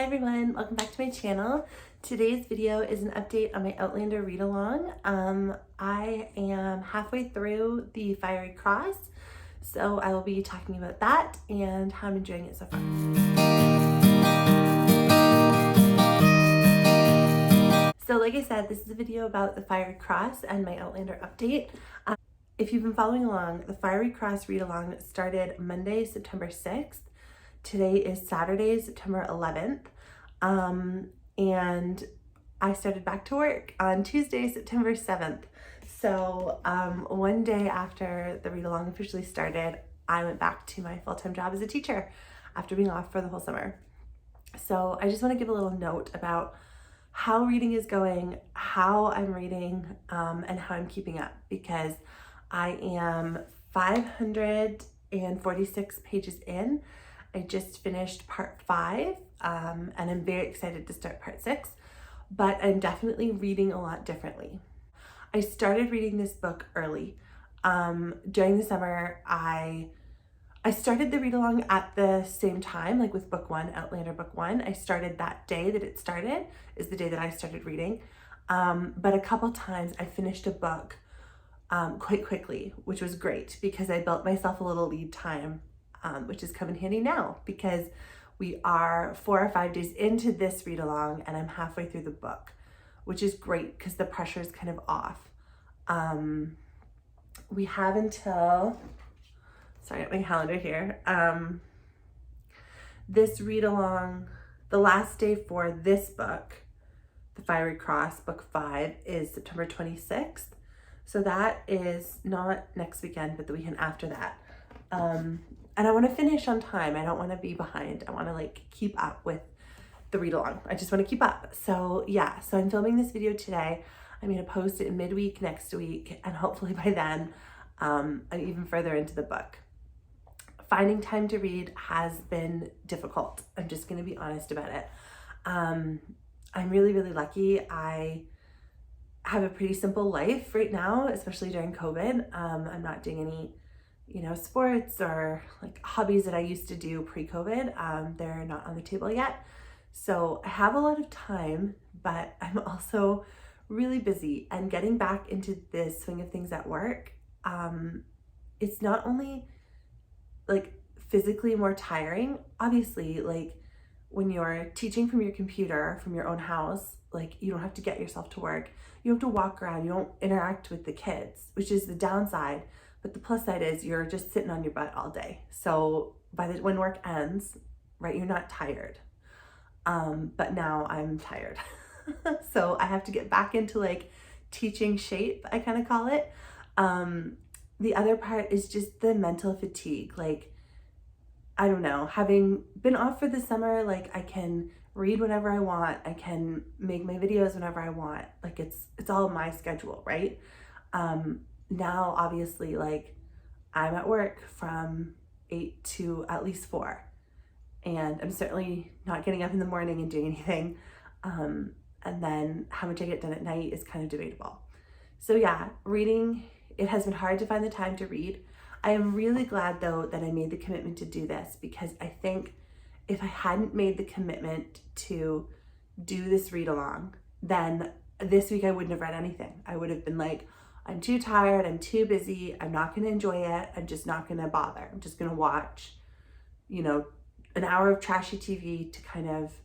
Hi everyone, welcome back to my channel. Today's video is an update on my Outlander read along. I am halfway through the Fiery Cross, so I will be talking about that and how I'm enjoying it so far. So like I said, this is a video about the Fiery Cross and my Outlander update. If you've been following along, the Fiery Cross read along started Monday, September 6th. Today is Saturday, September 11th. And I started back to work on Tuesday, September 7th. So one day after the read along officially started, I went back to my full-time job as a teacher after being off for the whole summer. So I just want to give a little note about how reading is going, how I'm reading, and how I'm keeping up, because I am 546 pages in. I just finished part 5, and I'm very excited to start part 6, but I'm definitely reading a lot differently. I started reading this book early. During the summer, I started the read along at the same time, like with book 1, Outlander book 1. I started that day that it started, is the day that I started reading. But a couple times I finished a book quite quickly, which was great because I built myself a little lead time, which is come in handy now because we are 4 or 5 days into this read along and I'm halfway through the book, which is great because the pressure is kind of off. We have until, sorry, I got my calendar here. This read along, the last day for this book, The Fiery Cross, book 5, is September 26th. So that is not next weekend, but the weekend after that. And I want to finish on time. I don't want to be behind. I want to like keep up with the read along. I just want to keep up. So yeah, so I'm filming this video today. I'm going to post it midweek next week. And hopefully by then, I'm even further into the book. Finding time to read has been difficult. I'm just going to be honest about it. I'm really, really lucky. I have a pretty simple life right now, especially during COVID. I'm not doing any, sports or like hobbies that I used to do pre-COVID. They're not on the table yet. So I have a lot of time, but I'm also really busy, and getting back into the swing of things at work. It's not only like physically more tiring, obviously, like when you're teaching from your computer, from your own house, like you don't have to get yourself to work. You don't have to walk around. You don't interact with the kids, which is the downside. But the plus side is you're just sitting on your butt all day. So when work ends, right, you're not tired. But now I'm tired. So I have to get back into like teaching shape, I kind of call it. The other part is just the mental fatigue. Like, I don't know, having been off for the summer, like I can read whenever I want. I can make my videos whenever I want. Like it's all my schedule, right? Now, obviously, like I'm at work from 8 to at least 4, and I'm certainly not getting up in the morning and doing anything. And then how much I get done at night is kind of debatable. So yeah, reading, it has been hard to find the time to read. I am really glad though that I made the commitment to do this, because I think if I hadn't made the commitment to do this read along, then this week I wouldn't have read anything. I would have been like, I'm too tired, I'm too busy, I'm not going to enjoy it, I'm just not going to bother. I'm just going to watch, an hour of trashy TV to kind of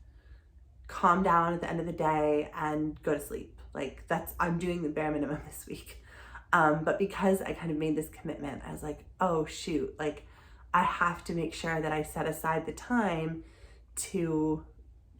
calm down at the end of the day and go to sleep. Like I'm doing the bare minimum this week. But because I kind of made this commitment, I was like, oh shoot, like I have to make sure that I set aside the time to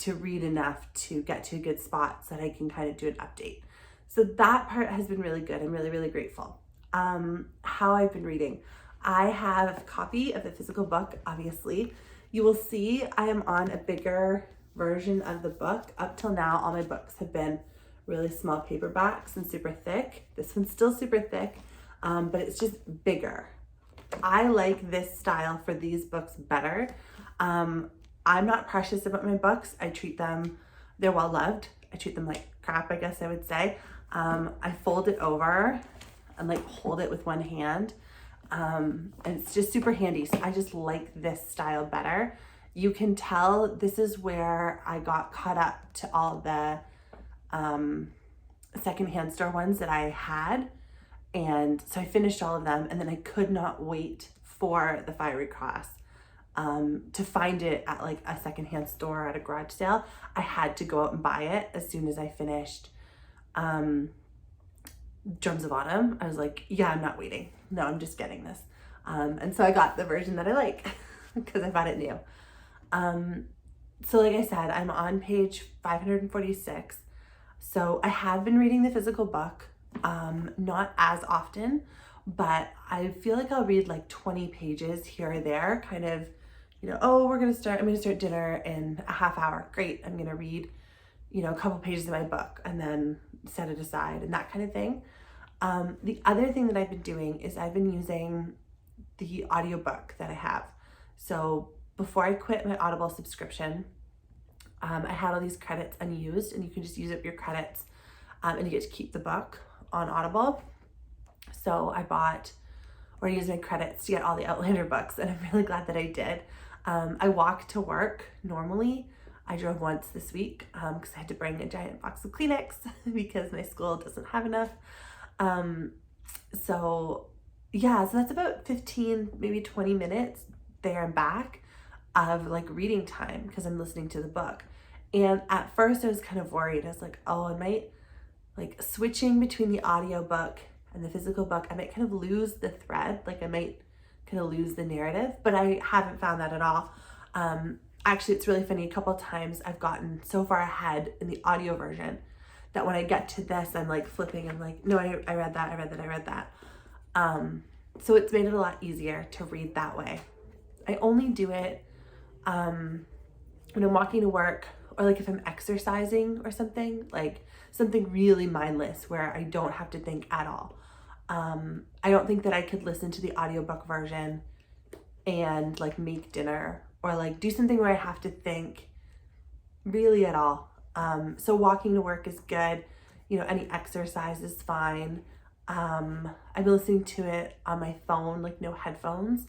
read enough to get to a good spot so that I can kind of do an update. So that part has been really good. I'm really, really grateful. How I've been reading. I have a copy of the physical book, obviously. You will see I am on a bigger version of the book. Up till now, all my books have been really small paperbacks and super thick. This one's still super thick, but it's just bigger. I like this style for these books better. I'm not precious about my books. I treat them, they're well loved. I treat them like crap, I guess I would say. I fold it over and like hold it with one hand. And it's just super handy. So I just like this style better. You can tell this is where I got caught up to all the secondhand store ones that I had. And so I finished all of them, and then I could not wait for the Fiery Cross to find it at like a secondhand store at a garage sale. I had to go out and buy it as soon as I finished Drums of Autumn. I was like, yeah, I'm not waiting. No, I'm just getting this. And so I got the version that I like because I bought it new. So like I said, I'm on page 546. So I have been reading the physical book, not as often, but I feel like I'll read like 20 pages here or there, kind of, you know, oh, I'm going to start dinner in a half hour. Great. I'm going to read, you know, a couple pages of my book and then set it aside and that kind of thing. The other thing that I've been doing is I've been using the audiobook that I have. So before I quit my Audible subscription, I had all these credits unused, and you can just use up your credits and you get to keep the book on Audible. So I bought or used my credits to get all the Outlander books, and I'm really glad that I did. I walk to work normally. I drove once this week because I had to bring a giant box of Kleenex because my school doesn't have enough. So that's about 15, maybe 20 minutes there and back of like reading time because I'm listening to the book. And at first I was kind of worried. I was like, oh, I might like switching between the audiobook and the physical book, I might kind of lose the thread. Like I might kind of lose the narrative, but I haven't found that at all. Actually, it's really funny. A couple of times I've gotten so far ahead in the audio version that when I get to this, I'm like flipping. I'm like, no, I read that. So it's made it a lot easier to read that way. I only do it when I'm walking to work, or like if I'm exercising or something, like something really mindless where I don't have to think at all. I don't think that I could listen to the audiobook version and like make dinner or like do something where I have to think really at all. So walking to work is good. You know, any exercise is fine. I've been listening to it on my phone, like no headphones,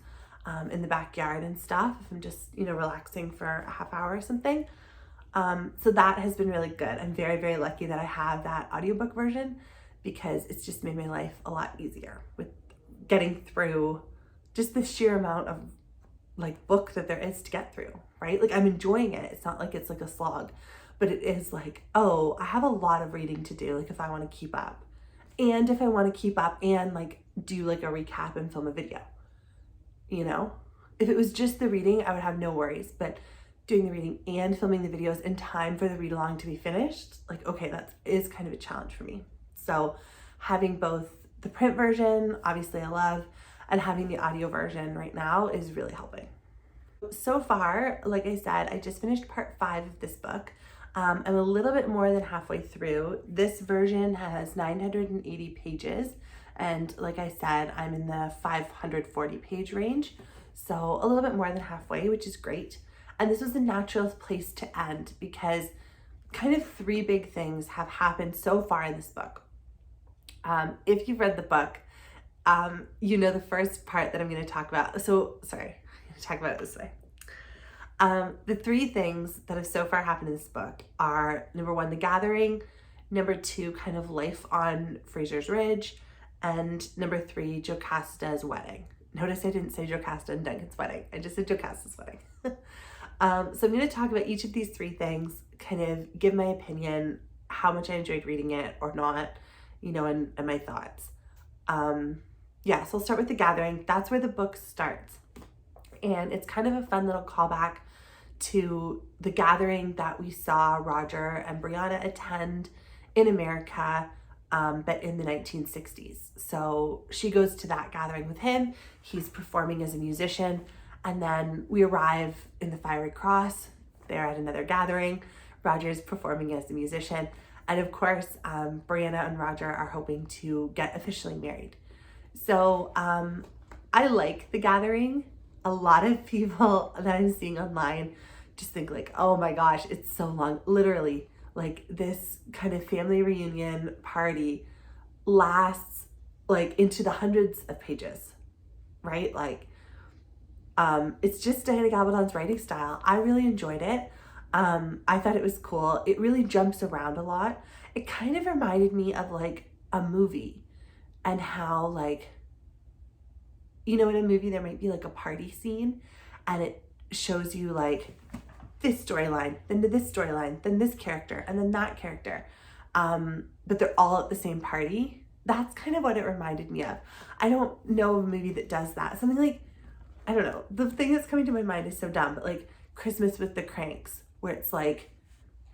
in the backyard and stuff, if I'm just, you know, relaxing for a half hour or something. So that has been really good. I'm very, very lucky that I have that audiobook version because it's just made my life a lot easier with getting through just the sheer amount of like book that there is to get through, right? Like I'm enjoying it. It's not like it's like a slog, but it is like, oh, I have a lot of reading to do. Like if I want to keep up, and if I want to keep up and like do like a recap and film a video, you know, if it was just the reading, I would have no worries, but doing the reading and filming the videos in time for the read along to be finished, like, okay, that is kind of a challenge for me. So having both the print version, obviously I love, and having the audio version right now is really helping. So far, like I said, I just finished part 5 of this book. I'm a little bit more than halfway through. This version has 980 pages. And like I said, I'm in the 540 page range. So a little bit more than halfway, which is great. And this was the natural place to end because kind of 3 big things have happened so far in this book. If you've read the book, you know the first part that I'm going to talk about. So, sorry, I'm going to talk about it this way. The 3 things that have so far happened in this book are, number 1, the gathering, number 2, kind of life on Fraser's Ridge, and number 3, Jocasta's wedding. Notice I didn't say Jocasta and Duncan's wedding. I just said Jocasta's wedding. So I'm going to talk about each of these 3 things, kind of give my opinion, how much I enjoyed reading it or not, you know, and my thoughts. So I'll start with the gathering. That's where the book starts. And it's kind of a fun little callback to the gathering that we saw Roger and Brianna attend in America, but in the 1960s. So she goes to that gathering with him. He's performing as a musician. And then we arrive in the Fiery Cross. They're at another gathering. Roger's performing as a musician. And of course, Brianna and Roger are hoping to get officially married. So I like the gathering. A lot of people that I'm seeing online just think like, oh my gosh, it's so long. Literally, like this kind of family reunion party lasts like into the hundreds of pages, right? Like It's just Diana Gabaldon's writing style. I really enjoyed it. I thought it was cool. It really jumps around a lot. It kind of reminded me of like a movie, and how like, you know, in a movie there might be like a party scene and it shows you like this storyline, then to this storyline, then this character, and then that character. But they're all at the same party. That's kind of what it reminded me of. I don't know of a movie that does that. Something like, I don't know, the thing that's coming to my mind is so dumb, but like Christmas with the Cranks, where it's like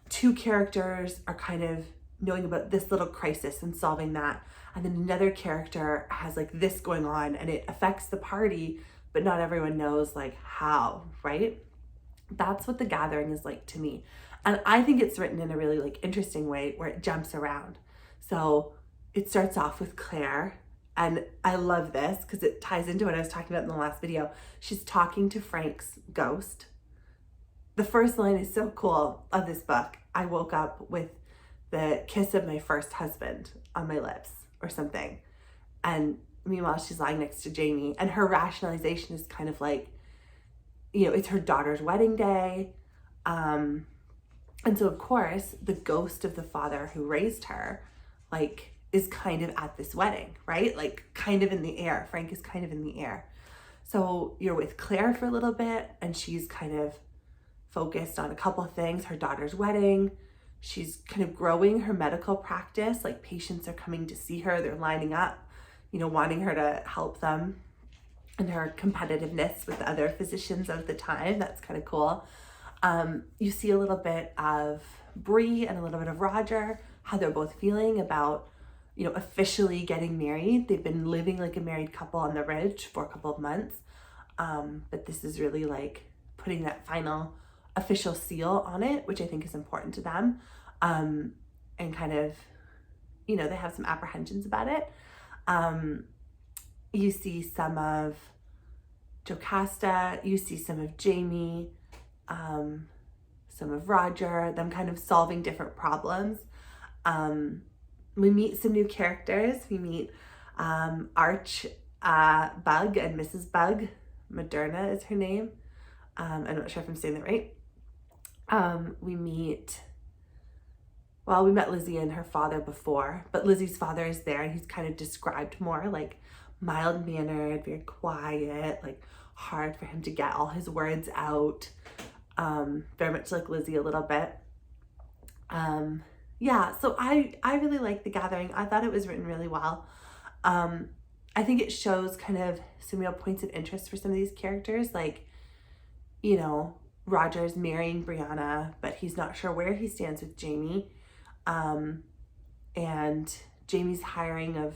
two characters are kind of knowing about this little crisis and solving that, and then another character has like this going on and it affects the party, but not everyone knows like how, right? That's what The Gathering is like to me. And I think it's written in a really like interesting way where it jumps around. So it starts off with Claire, and I love this because it ties into what I was talking about in the last video. She's talking to Frank's ghost. The first line is so cool of this book. I woke up with the kiss of my first husband on my lips or something. And meanwhile, she's lying next to Jamie, and her rationalization is kind of like, you know, it's her daughter's wedding day. And so of course the ghost of the father who raised her, like, is kind of at this wedding, right? Like kind of in the air. Frank is kind of in the air. So you're with Claire for a little bit, and she's kind of focused on a couple of things, her daughter's wedding. She's kind of growing her medical practice. Like patients are coming to see her. They're lining up, you know, wanting her to help them, and her competitiveness with the other physicians of the time. That's kind of cool. You see a little bit of Bree and a little bit of Roger, how they're both feeling about, you know, officially getting married. They've been living like a married couple on the ridge for a couple of months. But this is really like putting that final official seal on it, which I think is important to them. And kind of, you know, they have some apprehensions about it. You see some of Jocasta, you see some of Jamie, some of Roger, them kind of solving different problems. We meet some new characters. We meet Arch Bug and Mrs. Bug. Moderna is her name. I'm not sure if I'm saying that right. We met Lizzie and her father before, but Lizzie's father is there, and he's kind of described more like mild-mannered, very quiet, like hard for him to get all his words out. Very much like Lizzie a little bit. Yeah, so I really like The Gathering. I thought it was written really well. I think it shows kind of some real points of interest for some of these characters. Like, you know, Roger's marrying Brianna, but he's not sure where he stands with Jamie. And Jamie's hiring of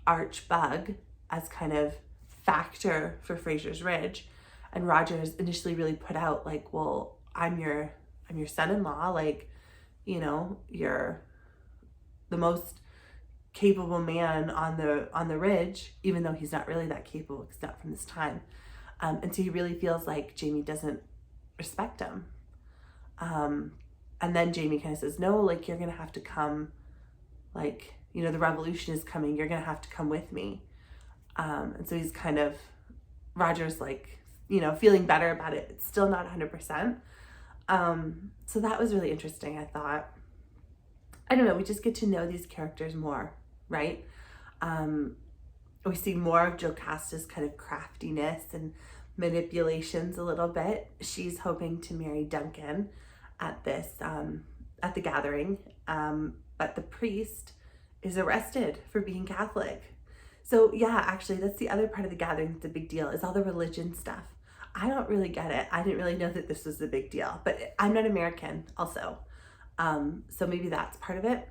Arch Bug as kind of factor for Fraser's Ridge. And Roger's initially really put out like, well, I'm your son-in-law, like, you know, you're the most capable man on the ridge, even though he's not really that capable, because not from this time. And so he really feels like Jamie doesn't respect him. And then Jamie kind of says, no, like, you're gonna have to come, like, you know, the revolution is coming, you're gonna have to come with me. And so he's kind of, Roger's like, you know, feeling better about it. It's still not 100%. So that was really interesting, I thought. I don't know, we just get to know these characters more, right? We see more of Jocasta's kind of craftiness and manipulations a little bit. She's hoping to marry Duncan at the gathering, but the priest is arrested for being Catholic. So yeah, actually that's the other part of the gathering that's a big deal, is all the religion stuff. I don't really get it. I didn't really know that this was a big deal, but I'm not American also. So maybe that's part of it.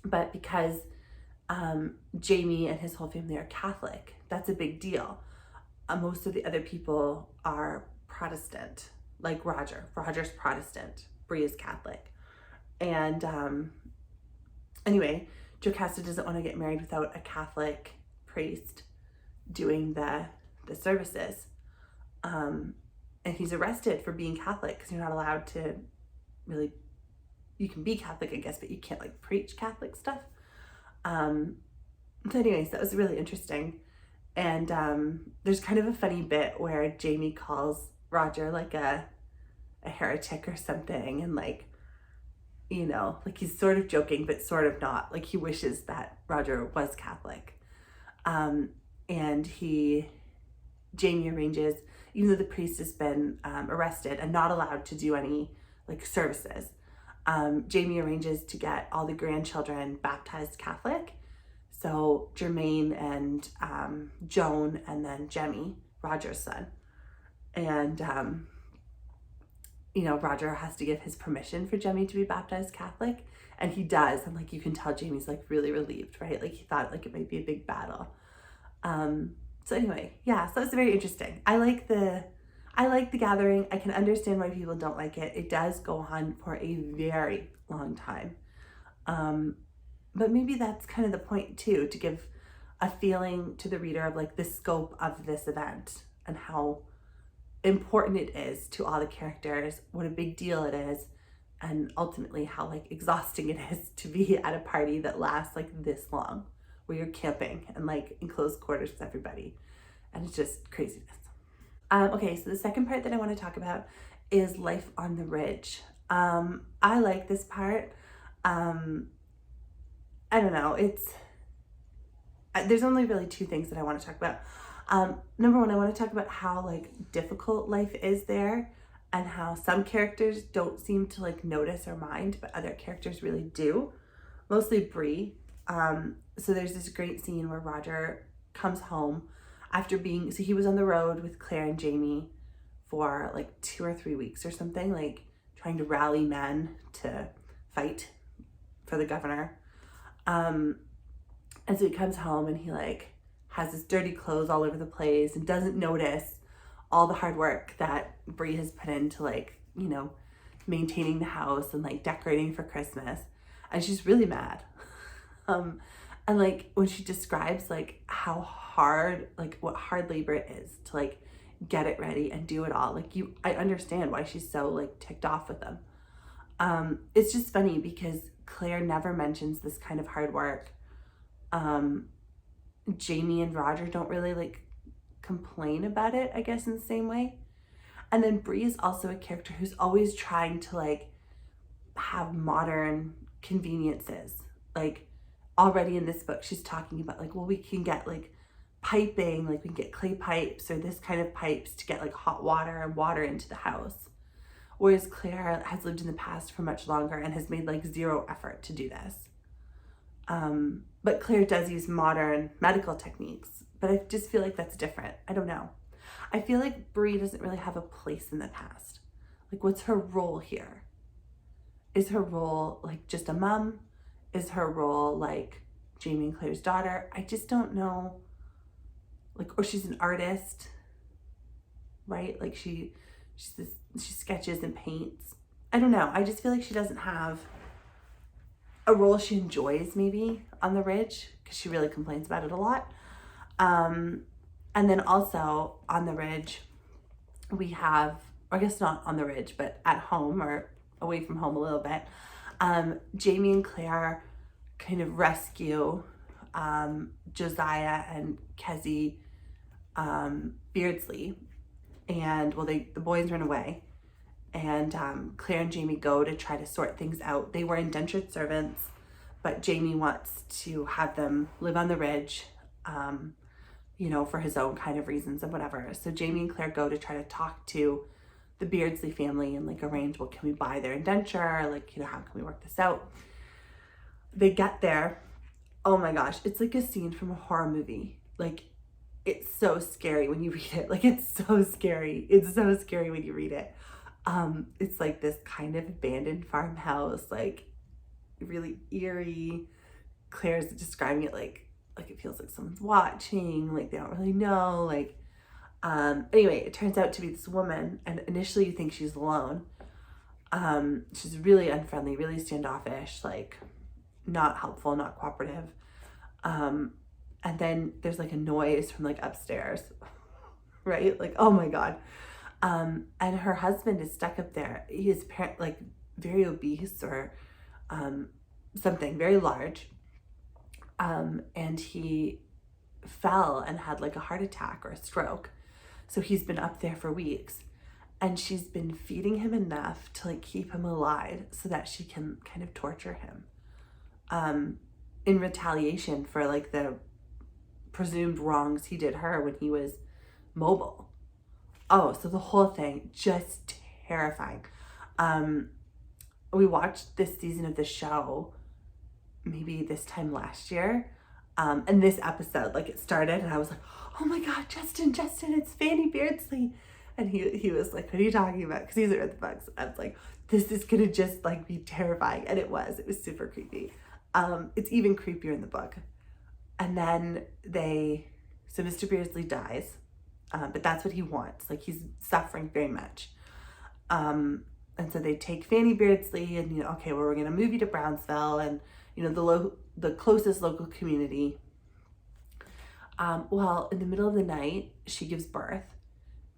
But because Jamie and his whole family are Catholic, that's a big deal. Most of the other people are Protestant, like Roger. Roger's Protestant, Bree is Catholic. And anyway, Jocasta doesn't want to get married without a Catholic priest doing the services. And he's arrested for being Catholic, because you're not allowed to really, you can be Catholic, I guess, but you can't like preach Catholic stuff. So anyways, that was really interesting. And there's kind of a funny bit where Jamie calls Roger like a heretic or something, and like, you know, like he's sort of joking but sort of not, like he wishes that Roger was Catholic. And Jamie arranges, even though the priest has been arrested and not allowed to do any like services, Jamie arranges to get all the grandchildren baptized Catholic. So Jermaine and Joan, and then Jemmy, Roger's son. And you know, Roger has to give his permission for Jemmy to be baptized Catholic, and he does. And like you can tell Jamie's like really relieved, right? Like he thought like it might be a big battle. So anyway, yeah, so it's very interesting. I like the gathering. I can understand why people don't like it. It does go on for a very long time. But maybe that's kind of the point too, to give a feeling to the reader of like the scope of this event and how important it is to all the characters, what a big deal it is, and ultimately how like exhausting it is to be at a party that lasts like this long, where you're camping and like in close quarters with everybody, and it's just craziness. Okay, so the second part that I want to talk about is life on the ridge. I like this part. I don't know, there's only really two things that I want to talk about. Number one, I want to talk about how like difficult life is there, and how some characters don't seem to like notice or mind, but other characters really do. Mostly Bree. So there's this great scene where Roger comes home after so he was on the road with Claire and Jamie for like 2 or 3 weeks or something, like trying to rally men to fight for the governor. And so he comes home and he like has his dirty clothes all over the place and doesn't notice all the hard work that Bree has put into like, you know, maintaining the house and like decorating for Christmas. And she's really mad. And like when she describes like how hard, like what hard labor it is to like get it ready and do it all, like I understand why she's so like ticked off with them. It's just funny because Claire never mentions this kind of hard work. Jamie and Roger don't really like complain about it, I guess, in the same way. And then Bree is also a character who's always trying to like have modern conveniences. Like already in this book, she's talking about like, well, we can get like piping, like we can get clay pipes or this kind of pipes to get like hot water and water into the house. Whereas Claire has lived in the past for much longer and has made like zero effort to do this. But Claire does use modern medical techniques, but I just feel like that's different. I don't know. I feel like Bree doesn't really have a place in the past. Like, what's her role here? Is her role like just a mom? Is her role like Jamie and Claire's daughter? I just don't know. Like, or she's an artist, right? Like she sketches and paints. I don't know. I just feel like she doesn't have a role she enjoys maybe on the ridge, because she really complains about it a lot. And then also on the ridge, we have, or I guess not on the ridge, but at home or away from home a little bit, Jamie and Claire kind of rescue Josiah and Kezzy Beardsley. And well, the boys run away, and Claire and Jamie go to try to sort things out. They were indentured servants, but Jamie wants to have them live on the ridge, you know, for his own kind of reasons and whatever. So Jamie and Claire go to try to talk to the Beardsley family and like arrange, well, can we buy their indenture? Like, you know, how can we work this out? They get there. Oh my gosh, it's like a scene from a horror movie. Like, it's so scary when you read it. Like, it's so scary. It's so scary when you read it. It's like this kind of abandoned farmhouse, like really eerie. Claire's describing it like it feels like someone's watching, like they don't really know. Like, anyway, it turns out to be this woman, and initially you think she's alone. She's really unfriendly, really standoffish, like not helpful, not cooperative. And then there's like a noise from like upstairs, right? Like, oh my God. And her husband is stuck up there. He is like very obese or something very large. And he fell and had like a heart attack or a stroke. So he's been up there for weeks, and she's been feeding him enough to like keep him alive so that she can kind of torture him in retaliation for like the presumed wrongs he did her when he was mobile. Oh, so the whole thing, just terrifying. We watched this season of the show maybe this time last year. And this episode, like, it started and I was like, oh my God, Justin, it's Fanny Beardsley. And he was like, what are you talking about? Because he's read the books. I was like, this is gonna just like be terrifying. And it was super creepy. It's even creepier in the book. And then so Mr. Beardsley dies, but that's what he wants. Like, he's suffering very much. And so they take Fanny Beardsley and, okay, well, we're gonna move you to Brownsville and, the closest local community. Well, in the middle of the night, she gives birth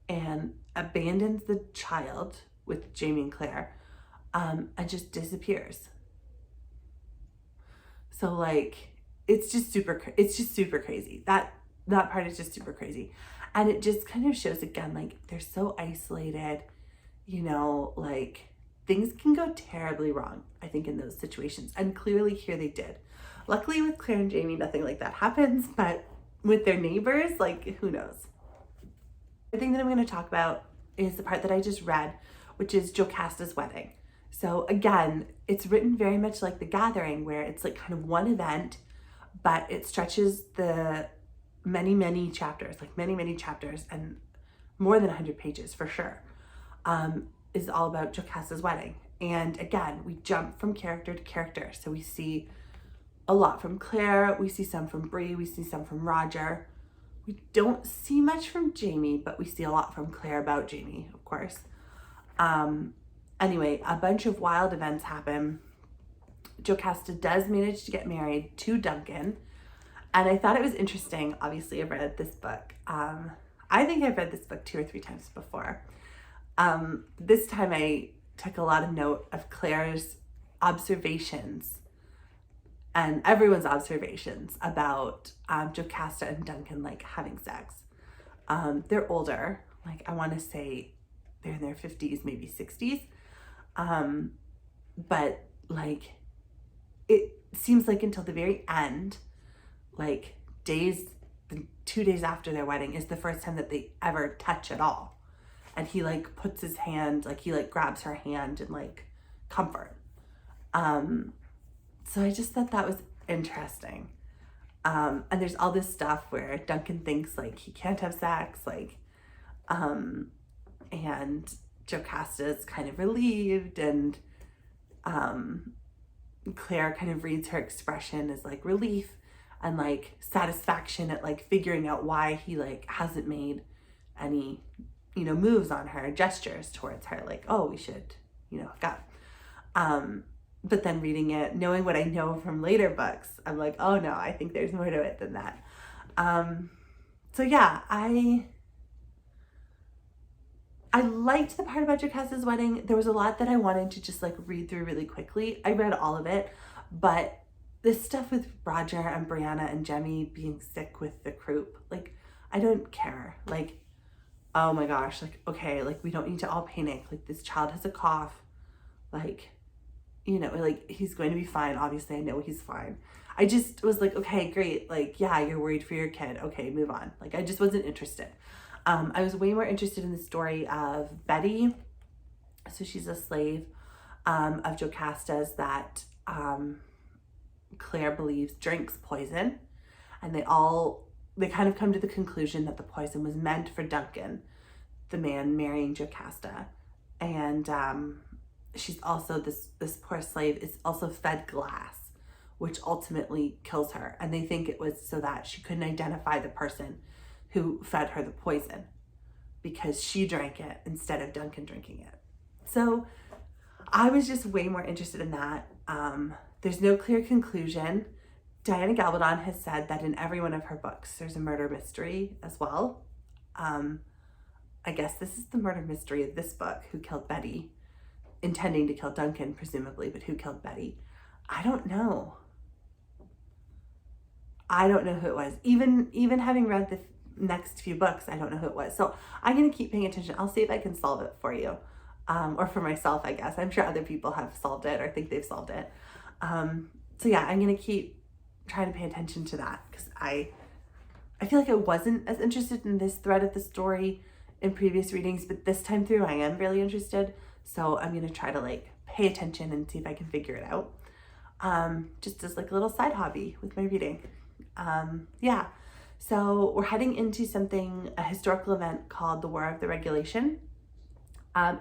and abandons the child with Jamie and Claire, and just disappears. So like, it's just super crazy. That part is just super crazy. And it just kind of shows again, like, they're so isolated, like, things can go terribly wrong, I think, in those situations. And clearly here they did. Luckily with Claire and Jamie, nothing like that happens, but with their neighbors, like, who knows? The thing that I'm going to talk about is the part that I just read, which is Jocasta's wedding. So again, it's written very much like The Gathering, where it's like kind of one event, but it stretches the many chapters, like many chapters, and more than 100 pages for sure, is all about Jocasta's wedding. And again, we jump from character to character. So we see a lot from Claire, we see some from Bree, we see some from Roger. We don't see much from Jamie, but we see a lot from Claire about Jamie, of course. Anyway, a bunch of wild events happen. Jocasta does manage to get married to Duncan. And I thought it was interesting. Obviously, I've read this book. I think I've read this book 2 or 3 times before. This time I took a lot of note of Claire's observations and everyone's observations about Jocasta and Duncan, like, having sex. They're older. Like, I want to say they're in their 50s, maybe 60s. But like, it seems like until the very end, like 2 days after their wedding is the first time that they ever touch at all. And he like puts his hand, like he like grabs her hand in like comfort. So I just thought that was interesting. And there's all this stuff where Duncan thinks like he can't have sex, like, and Jocasta's kind of relieved, and Claire kind of reads her expression as like relief and like satisfaction at like figuring out why he like hasn't made any, moves on her, gestures towards her, like, oh, we should, hook up. But then reading it, knowing what I know from later books, I'm like, oh no, I think there's more to it than that. So yeah, I liked the part about Jocasta's wedding. There was a lot that I wanted to just like read through really quickly. I read all of it, but this stuff with Roger and Brianna and Jemmy being sick with the croup, like, I don't care. Like, oh my gosh, like, okay, like, we don't need to all panic. Like, this child has a cough, like, like, he's going to be fine. Obviously, I know he's fine. I just was like, okay, great. Like, yeah, you're worried for your kid. Okay, move on. Like, I just wasn't interested. I was way more interested in the story of Betty. So she's a slave of Jocasta's that Claire believes drinks poison. And they kind of come to the conclusion that the poison was meant for Duncan, the man marrying Jocasta. And she's also, this poor slave is also fed glass, which ultimately kills her. And they think it was so that she couldn't identify the person who fed her the poison, because she drank it instead of Duncan drinking it. So I was just way more interested in that. There's no clear conclusion. Diana Gabaldon has said that in every one of her books, there's a murder mystery as well. I guess this is the murder mystery of this book. Who killed Betty? Intending to kill Duncan, presumably, but who killed Betty? I don't know. I don't know who it was. Even having read the next few books, I don't know who it was. So I'm going to keep paying attention. I'll see if I can solve it for you. Or for myself, I guess. I'm sure other people have solved it or think they've solved it. So yeah, I'm going to keep trying to pay attention to that, because I feel like I wasn't as interested in this thread of the story in previous readings, but this time through I am really interested. So I'm going to try to like pay attention and see if I can figure it out. Just as like a little side hobby with my reading. Yeah. So we're heading into a historical event called the War of the Regulation.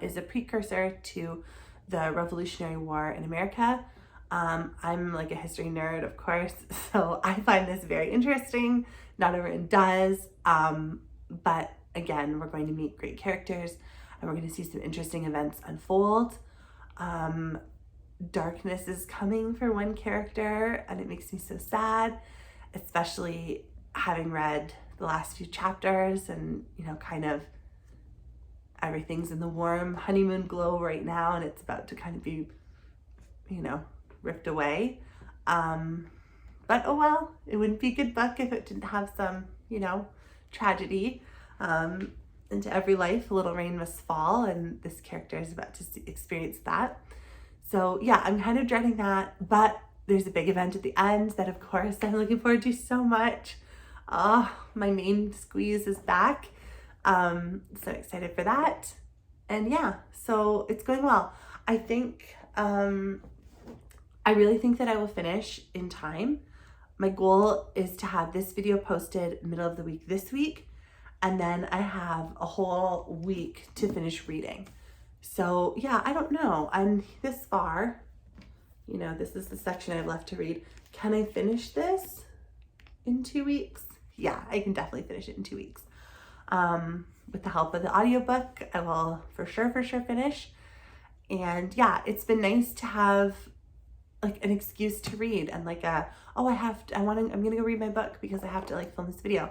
Is a precursor to the Revolutionary War in America. I'm like a history nerd, of course, so I find this very interesting. Not everyone does, but again, we're going to meet great characters and we're going to see some interesting events unfold. Darkness is coming for one character and it makes me so sad, especially having read the last few chapters and, you know, kind of everything's in the warm honeymoon glow right now and it's about to kind of be, you know, ripped away. But oh well, it wouldn't be a good book if it didn't have some, you know, tragedy. Into every life, a little rain must fall, and this character is about to experience that. So yeah, I'm kind of dreading that, but there's a big event at the end that of course I'm looking forward to so much. Oh, my main squeeze is back. So excited for that. And yeah, so it's going well. I think, I really think that I will finish in time. My goal is to have this video posted middle of the week this week, and then I have a whole week to finish reading. So yeah, I don't know. I'm this far, you know, this is the section I've left to read. Can I finish this in 2 weeks? Yeah, I can definitely finish it in 2 weeks. With the help of the audiobook, I will for sure finish. And yeah, it's been nice to have like an excuse to read and like I'm gonna go read my book because I have to like film this video.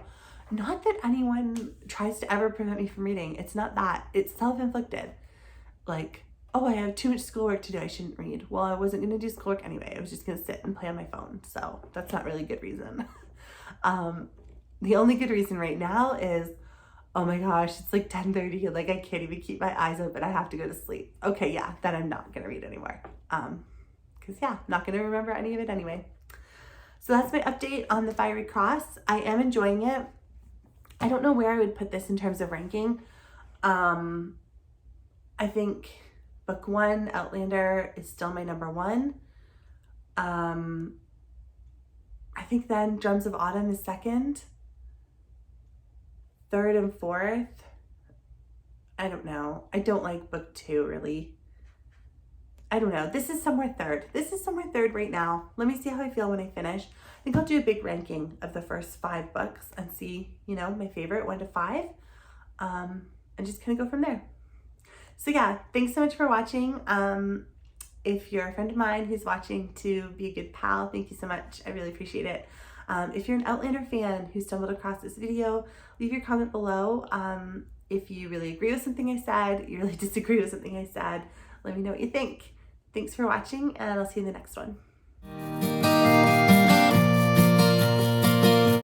Not that anyone tries to ever prevent me from reading. It's not that. It's self-inflicted. Like, oh, I have too much schoolwork to do, I shouldn't read. Well, I wasn't gonna do schoolwork anyway. I was just gonna sit and play on my phone. So that's not really a good reason. The only good reason right now is, oh my gosh, it's like 10:30 and like I can't even keep my eyes open. I have to go to sleep. Okay, yeah, then I'm not gonna read anymore. Because yeah, not gonna remember any of it anyway. So that's my update on the Fiery Cross. I am enjoying it. I don't know where I would put this in terms of ranking. I think book 1, Outlander, is still my number 1. I think then Drums of Autumn is second. Third and fourth, I don't know. I don't like book 2 really. I don't know. This is somewhere third. This is somewhere third right now. Let me see how I feel when I finish. I think I'll do a big ranking of the first 5 books and see, you know, my favorite 1 to 5. And just kind of go from there. So yeah, thanks so much for watching. If you're a friend of mine who's watching to be a good pal, thank you so much. I really appreciate it. If you're an Outlander fan who stumbled across this video, leave your comment below. If you really agree with something I said, you really disagree with something I said, let me know what you think. Thanks for watching, and I'll see you in the next one.